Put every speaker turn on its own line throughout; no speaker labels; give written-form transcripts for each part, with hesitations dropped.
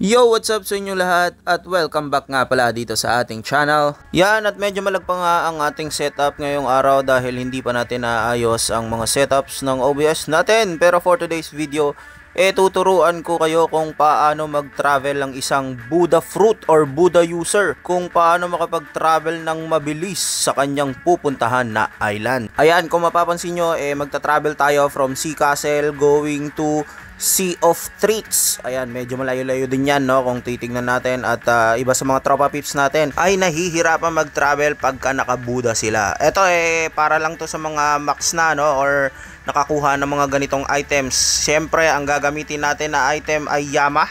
Yo, what's up sa inyo lahat at welcome back nga pala dito sa ating channel. Yan, at medyo malag pa nga ang ating setup ngayong araw dahil hindi pa natin naayos ang mga setups ng OBS natin. Pero for today's video, tuturuan ko kayo kung paano mag-travel ang isang Buddha fruit or Buddha user. Kung paano makapag-travel ng mabilis sa kanyang pupuntahan na island. Ayan, kung mapapansin nyo, magta-travel tayo from Sea Castle going to Sea of Treats. Ayan, medyo malayo-layo din yan, no? Kung titignan natin at iba sa mga tropa pips natin ay nahihirapan mag-travel pagka nakabuda sila. Ito para lang to sa mga max na, no? Or nakakuha ng mga ganitong items. Siyempre, ang gagamitin natin na item ay Yama.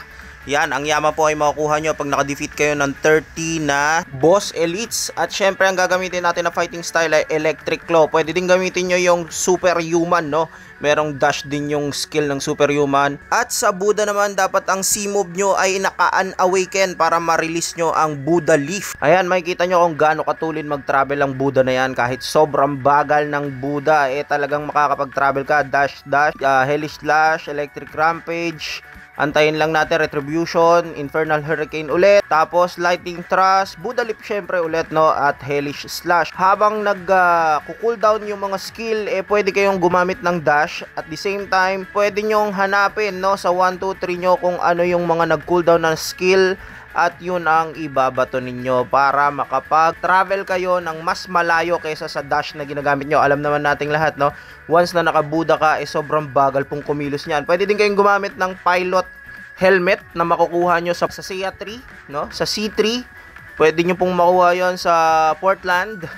Yan, ang Yama po ay makukuha nyo pag nakadefeat kayo ng 30 na boss elites. At syempre, ang gagamitin natin na fighting style ay Electric Claw. Pwede din gamitin nyo yung Superhuman, no? Merong dash din yung skill ng Superhuman. At sa Buddha naman, dapat ang C-move nyo ay naka-unawaken para ma-release nyo ang Buddha Leaf. Ayan, makikita nyo kung gaano katulin mag-travel ang Buddha na yan. Kahit sobrang bagal ng Buddha, talagang makakapag-travel ka. Dash, Hellish Slash, Electric Rampage. Antayin lang natin Retribution, Infernal Hurricane ulit, tapos Lightning Thrust, Buddha Leap syempre ulit, no, at Hellish Slash. Habang nag-cooldown yung mga skill, pwede kayong gumamit ng dash. At the same time, pwede nyong hanapin, no, sa 1, 2, 3 nyo kung ano yung mga nag-cooldown na skill. At yun ang ibabato ninyo para makapag-travel kayo ng mas malayo kaysa sa dash na ginagamit nyo. Alam naman nating lahat, no? Once na nakabuda ka, sobrang bagal pong kumilos niyan. Pwede din kayong gumamit ng pilot helmet na makukuha nyo sa Sea 3, no? Sa C3. Pwede nyo pong makuha yon sa Portland.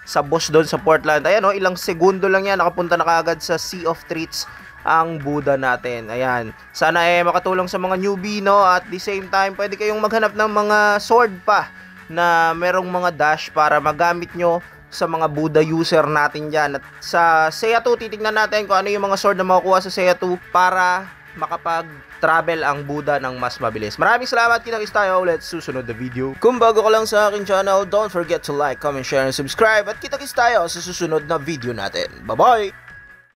Sa boss doon sa Portland. Ayan, no? Ilang segundo lang yan. Nakapunta na kaagad sa Sea of Treats ang Buddha natin. Ayan. Sana makatulong sa mga newbie, no? At the same time, pwede kayong maghanap ng mga sword pa na merong mga dash para magamit nyo sa mga Buddha user natin dyan. At sa Sea 2, titignan natin kung ano yung mga sword na makukuha sa Sea 2 para makapag-travel ang Buddha ng mas mabilis. Maraming salamat. Kita-kits tayo ulit sa susunod na video. Kung bago ka lang sa akin channel, don't forget to like, comment, share, and subscribe. At kita-kits tayo sa susunod na video natin. Bye-bye!